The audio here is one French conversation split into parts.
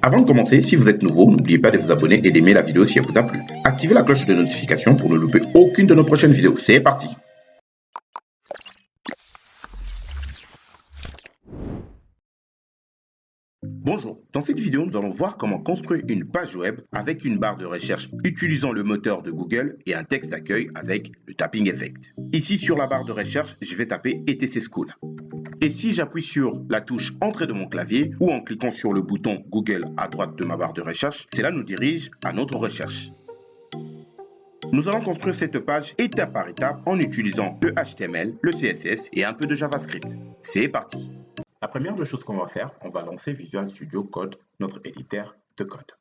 Avant de commencer, si vous êtes nouveau, n'oubliez pas de vous abonner et d'aimer la vidéo si elle vous a plu. Activez la cloche de notification pour ne louper aucune de nos prochaines vidéos. C'est parti! Bonjour, dans cette vidéo, nous allons voir comment construire une page web avec une barre de recherche utilisant le moteur de Google et un texte d'accueil avec le Tapping Effect. Ici, sur la barre de recherche, je vais taper ETC School. Et si j'appuie sur la touche Entrée de mon clavier ou en cliquant sur le bouton Google à droite de ma barre de recherche, cela nous dirige à notre recherche. Nous allons construire cette page étape par étape en utilisant le HTML, le CSS et un peu de JavaScript. C'est parti! La première des choses qu'on va faire, on va lancer Visual Studio Code, notre éditeur de code.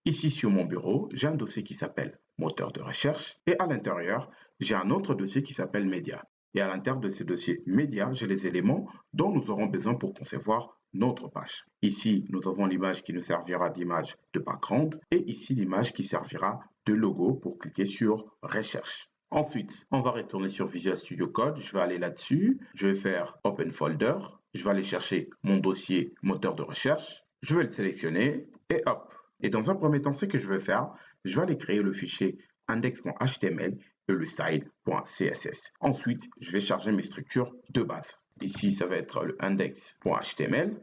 Ici sur mon bureau, j'ai un dossier qui s'appelle moteur de recherche et à l'intérieur, j'ai un autre dossier qui s'appelle média. Et à l'intérieur de ce dossier média, j'ai les éléments dont nous aurons besoin pour concevoir notre page. Ici, nous avons l'image qui nous servira d'image de background et ici l'image qui servira de logo pour cliquer sur recherche. Ensuite, on va retourner sur Visual Studio Code. Je vais aller là-dessus. Je vais faire Open Folder. Je vais aller chercher mon dossier moteur de recherche. Je vais le sélectionner et hop. Et dans un premier temps, ce que je vais faire, je vais aller créer le fichier index.html et le style.css. Ensuite, je vais charger mes structures de base. Ici, ça va être le index.html,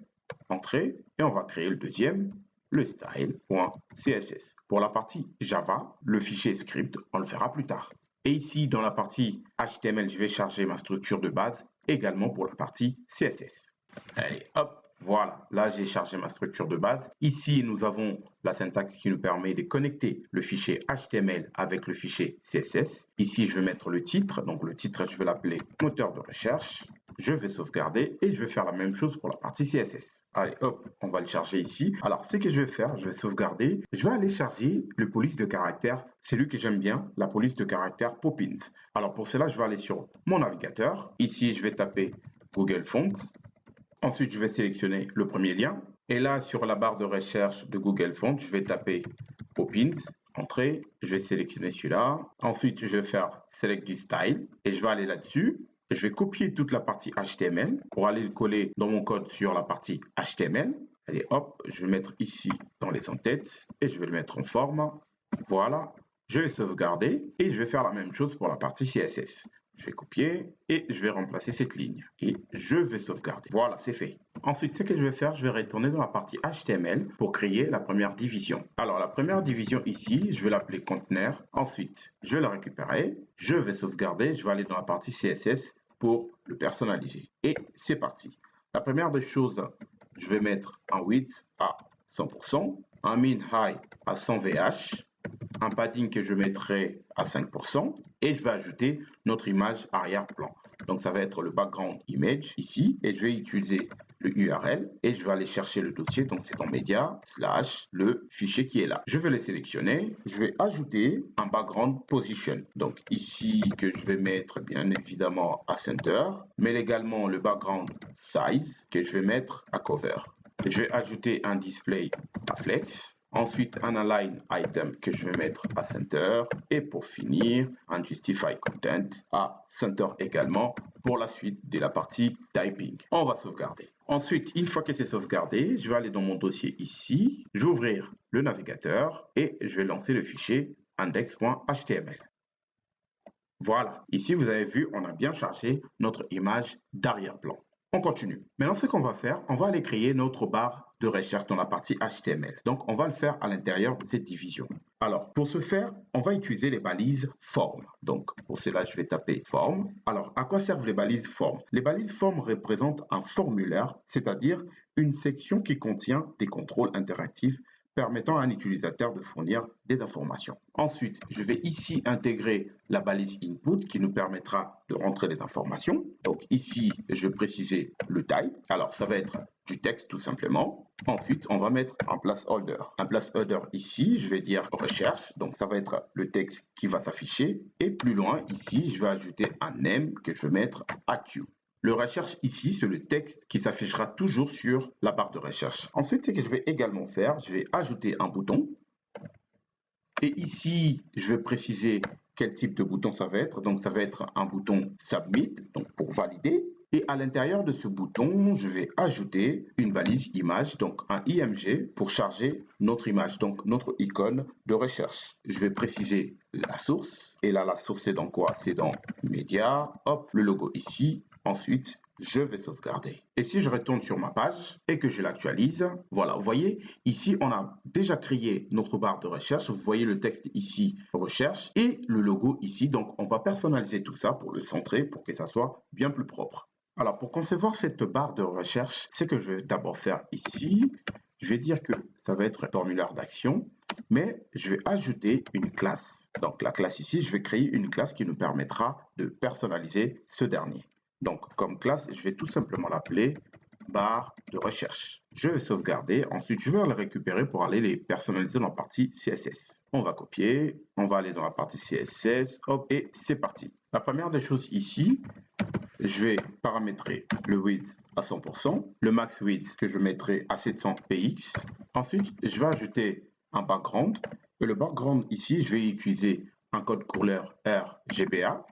entrée, et on va créer le deuxième, le style.css. Pour la partie Java, le fichier script, on le fera plus tard. Et ici, dans la partie HTML, je vais charger ma structure de base également pour la partie CSS. Allez, hop, voilà, là j'ai chargé ma structure de base. Ici, nous avons la syntaxe qui nous permet de connecter le fichier HTML avec le fichier CSS. Ici, je vais mettre le titre. Donc le titre, je vais l'appeler moteur de recherche. Je vais sauvegarder et je vais faire la même chose pour la partie CSS. Allez, hop, on va le charger ici. Alors, ce que je vais faire, je vais sauvegarder. Je vais aller charger le police de caractère, celui que j'aime bien, la police de caractère Poppins. Alors, pour cela, je vais aller sur mon navigateur. Ici, je vais taper Google Fonts. Ensuite, je vais sélectionner le premier lien. Et là, sur la barre de recherche de Google Fonts, je vais taper Poppins, entrée. Je vais sélectionner celui-là. Ensuite, je vais faire Select du style et je vais aller là-dessus. Je vais copier toute la partie HTML pour aller le coller dans mon code sur la partie HTML. Allez, hop, je vais mettre ici dans les en-têtes et je vais le mettre en forme. Voilà, je vais sauvegarder et je vais faire la même chose pour la partie CSS. Je vais copier et je vais remplacer cette ligne et je vais sauvegarder. Voilà, c'est fait. Ensuite, ce que je vais faire, je vais retourner dans la partie HTML pour créer la première division. Alors, la première division ici, je vais l'appeler conteneur. Ensuite, je vais la récupérer, je vais sauvegarder, je vais aller dans la partie CSS pour le personnaliser. Et c'est parti. La première des choses, je vais mettre un width à 100%, un min high à 100 VH, un padding que je mettrai à 5% et je vais ajouter notre image arrière-plan. Donc ça va être le background image ici et je vais utiliser le URL et je vais aller chercher le dossier, donc c'est en média / le fichier qui est là. Je vais le sélectionner, je vais ajouter un background position. Donc ici que je vais mettre bien évidemment à center, mais également le background size que je vais mettre à cover. Je vais ajouter un display à flex. Ensuite, un align item que je vais mettre à center. Et pour finir, un justify content à center également pour la suite de la partie typing. On va sauvegarder. Ensuite, une fois que c'est sauvegardé, je vais aller dans mon dossier ici. Je vais ouvrir le navigateur et je vais lancer le fichier index.html. Voilà, ici vous avez vu, on a bien chargé notre image d'arrière-plan. On continue. Maintenant, ce qu'on va faire, on va aller créer notre barre de recherche dans la partie HTML. Donc, on va le faire à l'intérieur de cette division. Alors, pour ce faire, on va utiliser les balises form. Donc, pour cela, je vais taper form. Alors, à quoi servent les balises form? Les balises form représentent un formulaire, c'est-à-dire une section qui contient des contrôles interactifs permettant à un utilisateur de fournir des informations. Ensuite, je vais ici intégrer la balise input qui nous permettra de rentrer des informations. Donc ici, je vais préciser le type. Alors, ça va être du texte tout simplement. Ensuite, on va mettre un placeholder. Un placeholder ici, je vais dire recherche. Donc, ça va être le texte qui va s'afficher. Et plus loin, ici, je vais ajouter un name que je vais mettre AQ. Le recherche ici, c'est le texte qui s'affichera toujours sur la barre de recherche. Ensuite, ce que je vais également faire, je vais ajouter un bouton. Et ici, je vais préciser quel type de bouton ça va être. Donc, ça va être un bouton Submit, donc pour valider. Et à l'intérieur de ce bouton, je vais ajouter une balise image, donc un IMG pour charger notre image, donc notre icône de recherche. Je vais préciser la source. Et là, la source, c'est dans quoi? C'est dans Média. Hop, le logo ici. Ensuite, je vais sauvegarder. Et si je retourne sur ma page et que je l'actualise, voilà, vous voyez, ici, on a déjà créé notre barre de recherche. Vous voyez le texte ici, recherche, et le logo ici. Donc, on va personnaliser tout ça pour le centrer, pour que ça soit bien plus propre. Alors, pour concevoir cette barre de recherche, ce que je vais d'abord faire ici, je vais dire que ça va être un formulaire d'action, mais je vais ajouter une classe. Donc, la classe ici, je vais créer une classe qui nous permettra de personnaliser ce dernier. Donc, comme classe, je vais tout simplement l'appeler barre de recherche. Je vais sauvegarder. Ensuite, je vais le récupérer pour aller les personnaliser dans la partie CSS. On va copier. On va aller dans la partie CSS. Hop, et c'est parti. La première des choses ici, je vais paramétrer le width à 100%, le max width que je mettrai à 700 px. Ensuite, je vais ajouter un background. Et le background ici, je vais utiliser un code couleur RGBA.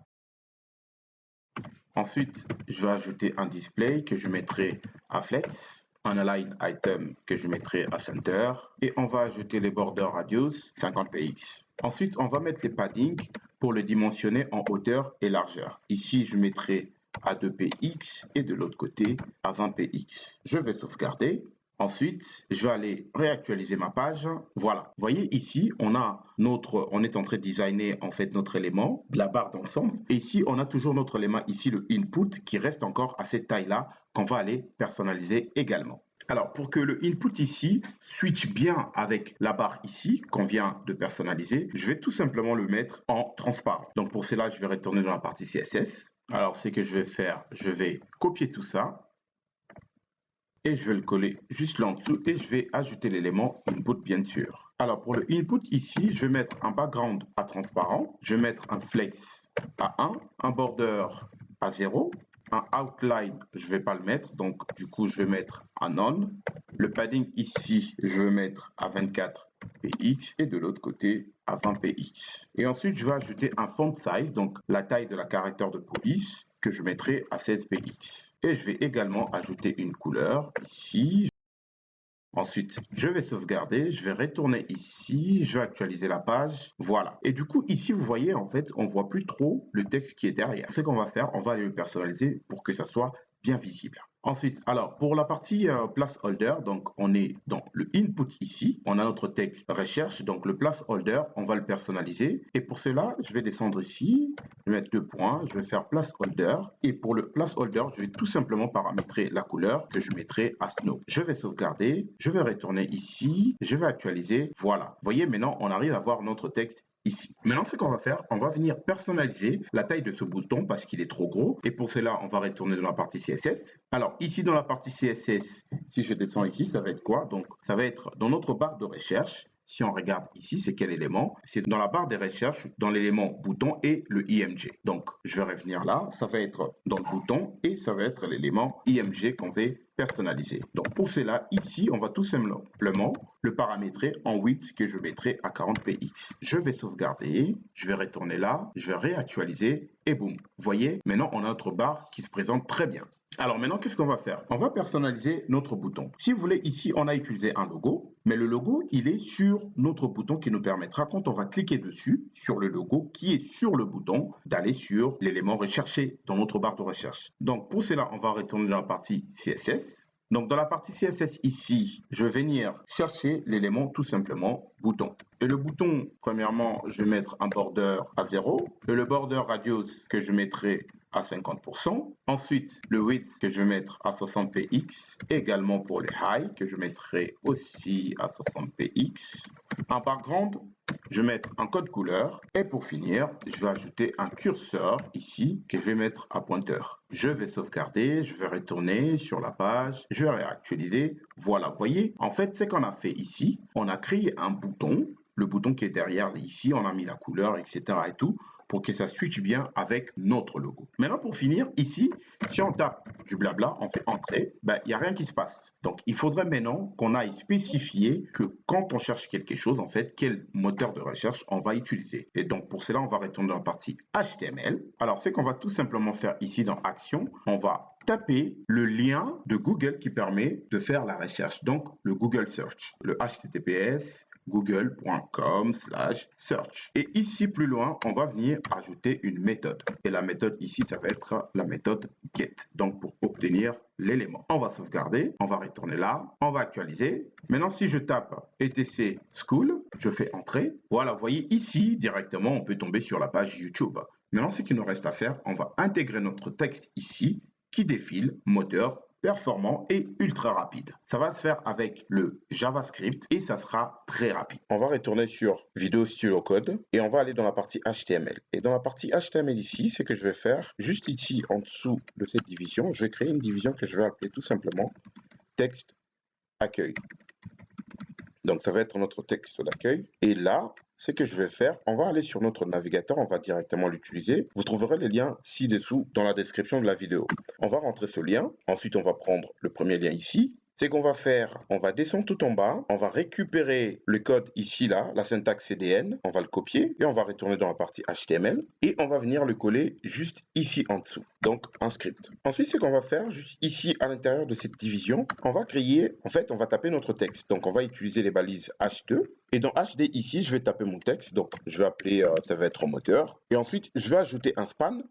Ensuite, je vais ajouter un display que je mettrai à flex, un align item que je mettrai à center, et on va ajouter les border radius 50 px. Ensuite, on va mettre les paddings pour les dimensionner en hauteur et largeur. Ici, je mettrai à 2 px et de l'autre côté à 20 px. Je vais sauvegarder. Ensuite, je vais aller réactualiser ma page. Voilà. Vous voyez ici, on est en train de designer en fait notre élément, la barre d'ensemble. Et ici, on a toujours notre élément ici, le input, qui reste encore à cette taille-là, qu'on va aller personnaliser également. Alors, pour que le input ici switch bien avec la barre ici, qu'on vient de personnaliser, je vais tout simplement le mettre en transparent. Donc, pour cela, je vais retourner dans la partie CSS. Alors, ce que je vais faire, je vais copier tout ça et je vais le coller juste là en dessous et je vais ajouter l'élément input bien sûr. Alors pour le input ici, je vais mettre un background à transparent, je vais mettre un flex à 1, un border à 0, un outline, je ne vais pas le mettre, donc du coup je vais mettre un none. Le padding ici, je vais mettre à 24 px et de l'autre côté à 20 px. Et ensuite je vais ajouter un font size, donc la taille de la caractère de police, que je mettrai à 16 px. Et je vais également ajouter une couleur ici. Ensuite, je vais sauvegarder, je vais retourner ici, je vais actualiser la page, voilà. Et du coup, ici, vous voyez, en fait, on voit plus trop le texte qui est derrière. Ce qu'on va faire, on va aller le personnaliser pour que ça soit bien visible. Ensuite, alors pour la partie placeholder, donc on est dans le input ici, on a notre texte recherche, donc le placeholder, on va le personnaliser. Et pour cela, je vais descendre ici, je vais mettre 2 points, je vais faire placeholder. Et pour le placeholder, je vais tout simplement paramétrer la couleur que je mettrai à snow. Je vais sauvegarder, je vais retourner ici, je vais actualiser, voilà. Vous voyez, maintenant on arrive à voir notre texte ici. Maintenant, ce qu'on va faire, on va venir personnaliser la taille de ce bouton parce qu'il est trop gros. Et pour cela, on va retourner dans la partie CSS. Alors, ici, dans la partie CSS, si je descends ici, ça va être quoi? Donc, ça va être dans notre barre de recherche. Si on regarde ici, c'est quel élément? C'est dans la barre des recherches, dans l'élément bouton et le IMG. Donc, je vais revenir là. Ça va être dans le bouton et ça va être l'élément IMG qu'on va personnaliser. Donc, pour cela, ici, on va tout simplement le paramétrer en width que je mettrai à 40 px. Je vais sauvegarder, je vais retourner là, je vais réactualiser et boum. Vous voyez, maintenant, on a notre barre qui se présente très bien. Alors maintenant, qu'est-ce qu'on va faire? On va personnaliser notre bouton. Si vous voulez, ici, on a utilisé un logo, mais le logo, il est sur notre bouton qui nous permettra, quand on va cliquer dessus, sur le logo qui est sur le bouton, d'aller sur l'élément recherché dans notre barre de recherche. Donc pour cela, on va retourner dans la partie CSS. Donc dans la partie CSS ici, je vais venir chercher l'élément tout simplement bouton. Et le bouton, premièrement, je vais mettre un border à 0. Et le border radius que je mettrai à 50%. Ensuite, le width que je vais mettre à 60 px. Également pour les high que je mettrai aussi à 60 px. Un background, je vais mettre un code couleur. Et pour finir, je vais ajouter un curseur ici que je vais mettre à pointeur. Je vais sauvegarder, je vais retourner sur la page, je vais réactualiser. Voilà, vous voyez, en fait, ce qu'on a fait ici, on a créé un bouton. Le bouton qui est derrière ici, on a mis la couleur, etc. et tout, pour que ça switche bien avec notre logo. Maintenant, pour finir, ici, si on tape du blabla, on fait entrer, il n'y a rien qui se passe. Donc, il faudrait maintenant qu'on aille spécifier que quand on cherche quelque chose, en fait, quel moteur de recherche on va utiliser. Et donc, pour cela, on va retourner dans la partie HTML. Alors, ce qu'on va tout simplement faire ici dans Action, on va taper le lien de Google qui permet de faire la recherche, donc le Google Search, le https google.com/search. Et ici, plus loin, on va venir ajouter une méthode. Et la méthode ici, ça va être la méthode get, donc pour obtenir l'élément. On va sauvegarder, on va retourner là, on va actualiser. Maintenant, si je tape etc school, je fais entrer. Voilà, vous voyez ici, directement, on peut tomber sur la page YouTube. Maintenant, ce qu'il nous reste à faire, on va intégrer notre texte ici, qui défile, moteur, performant et ultra rapide. Ça va se faire avec le JavaScript et ça sera très rapide. On va retourner sur Visual Studio Code et on va aller dans la partie HTML. Et dans la partie HTML ici, ce que je vais faire, juste ici en dessous de cette division, je vais créer une division que je vais appeler tout simplement texte accueil. Donc ça va être notre texte d'accueil. Et là, ce que je vais faire, on va aller sur notre navigateur, on va directement l'utiliser. Vous trouverez les liens ci-dessous dans la description de la vidéo. On va rentrer ce lien. Ensuite, on va prendre le premier lien ici. C'est qu'on va faire, on va descendre tout en bas, on va récupérer le code ici, là, la syntaxe CDN, on va le copier et on va retourner dans la partie HTML et on va venir le coller juste ici en dessous, donc un script. Ensuite, ce qu'on va faire, juste ici à l'intérieur de cette division, on va créer, en fait, on va taper notre texte. Donc, on va utiliser les balises H2 et dans HD ici, je vais taper mon texte, donc je vais appeler, ça va être moteur et ensuite, je vais ajouter un span.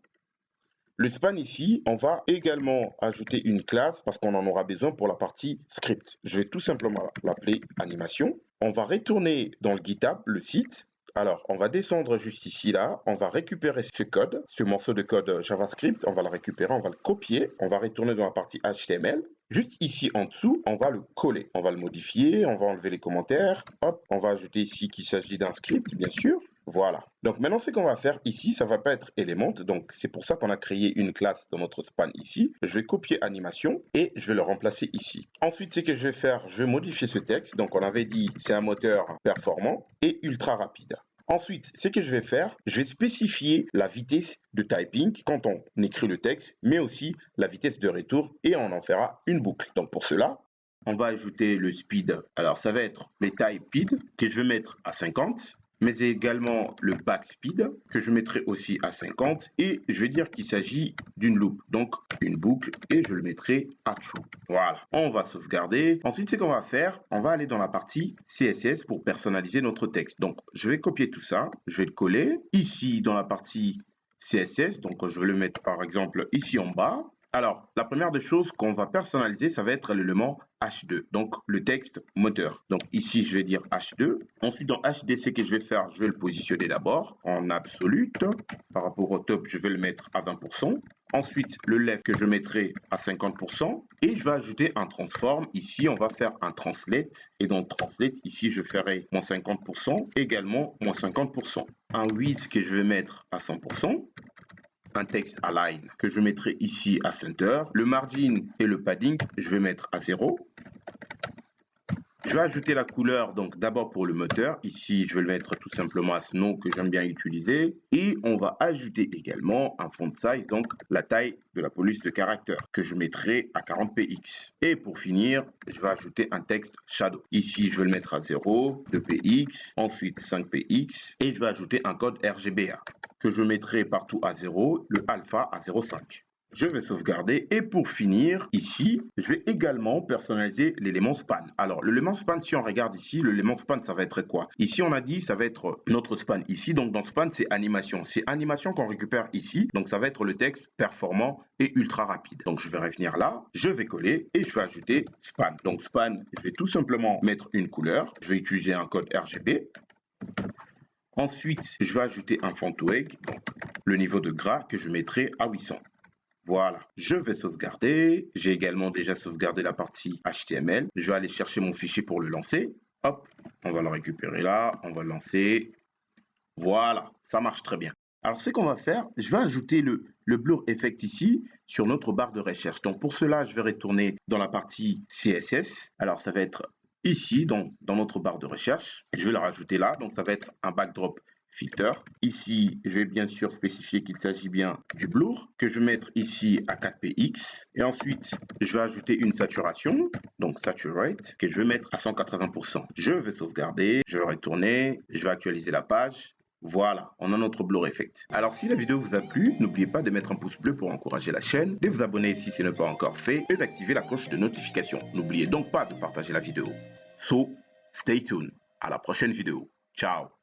Le span ici, on va également ajouter une classe parce qu'on en aura besoin pour la partie script. Je vais tout simplement l'appeler animation. On va retourner dans le GitHub, le site. Alors, on va descendre juste ici, là. On va récupérer ce code, ce morceau de code JavaScript. On va le récupérer, on va le copier. On va retourner dans la partie HTML. Juste ici en dessous, on va le coller. On va le modifier, on va enlever les commentaires. Hop, on va ajouter ici qu'il s'agit d'un script, bien sûr. Voilà. Donc maintenant, ce qu'on va faire ici, ça ne va pas être Element. Donc c'est pour ça qu'on a créé une classe dans notre span ici. Je vais copier animation et je vais le remplacer ici. Ensuite, ce que je vais faire, je vais modifier ce texte. Donc on avait dit c'est un moteur performant et ultra rapide. Ensuite, ce que je vais faire, je vais spécifier la vitesse de typing quand on écrit le texte, mais aussi la vitesse de retour et on en fera une boucle. Donc pour cela, on va ajouter le speed. Alors ça va être les type speed que je vais mettre à 50. Mais également le backspeed que je mettrai aussi à 50 et je vais dire qu'il s'agit d'une loupe, donc une boucle et je le mettrai à true. Voilà, on va sauvegarder. Ensuite, ce qu'on va faire, on va aller dans la partie CSS pour personnaliser notre texte. Donc, je vais copier tout ça, je vais le coller ici dans la partie CSS, donc je vais le mettre par exemple ici en bas. Alors, la première des choses qu'on va personnaliser, ça va être l'élément H2, donc le texte moteur. Donc ici, je vais dire H2. Ensuite, dans HD, ce que je vais faire, je vais le positionner d'abord en absolute. Par rapport au top, je vais le mettre à 20%. Ensuite, le left que je mettrai à 50%. Et je vais ajouter un transform. Ici, on va faire un translate. Et dans translate, ici, je ferai mon 50%, également mon 50%. Un width que je vais mettre à 100%. Un texte align que je mettrai ici à center. Le margin et le padding, je vais mettre à 0. Je vais ajouter la couleur, donc d'abord pour le moteur. Ici, je vais le mettre tout simplement à Snow que j'aime bien utiliser. Et on va ajouter également un font size, donc la taille de la police de caractère que je mettrai à 40 px. Et pour finir, je vais ajouter un texte shadow. Ici, je vais le mettre à 0, 2 px, ensuite 5 px. Et je vais ajouter un code RGBA que je mettrai partout à 0, le alpha à 0,5. Je vais sauvegarder et pour finir, ici, je vais également personnaliser l'élément span. Alors, l'élément span, si on regarde ici, l'élément span, ça va être quoi? Ici, on a dit, ça va être notre span ici. Donc, dans span, c'est animation. C'est animation qu'on récupère ici. Donc, ça va être le texte performant et ultra rapide. Donc, je vais revenir là, je vais coller et je vais ajouter span. Donc, span, je vais tout simplement mettre une couleur. Je vais utiliser un code RGB. Ensuite, je vais ajouter un font weight, donc le niveau de gras que je mettrai à 800. Voilà, je vais sauvegarder. J'ai également déjà sauvegardé la partie HTML. Je vais aller chercher mon fichier pour le lancer. Hop, on va le récupérer là, on va le lancer. Voilà, ça marche très bien. Alors, ce qu'on va faire, je vais ajouter le blur effect ici sur notre barre de recherche. Donc, pour cela, je vais retourner dans la partie CSS. Alors, ça va être ici, dans notre barre de recherche. Je vais le rajouter là. Donc, ça va être un backdrop filter. Ici, je vais bien sûr spécifier qu'il s'agit bien du blur, que je vais mettre ici à 4px. Et ensuite, je vais ajouter une saturation, donc saturate, que je vais mettre à 180%. Je vais sauvegarder, je vais retourner, je vais actualiser la page. Voilà, on a notre blur effect. Alors si la vidéo vous a plu, n'oubliez pas de mettre un pouce bleu pour encourager la chaîne, de vous abonner si ce n'est pas encore fait et d'activer la cloche de notification. N'oubliez donc pas de partager la vidéo. So, stay tuned. À la prochaine vidéo. Ciao.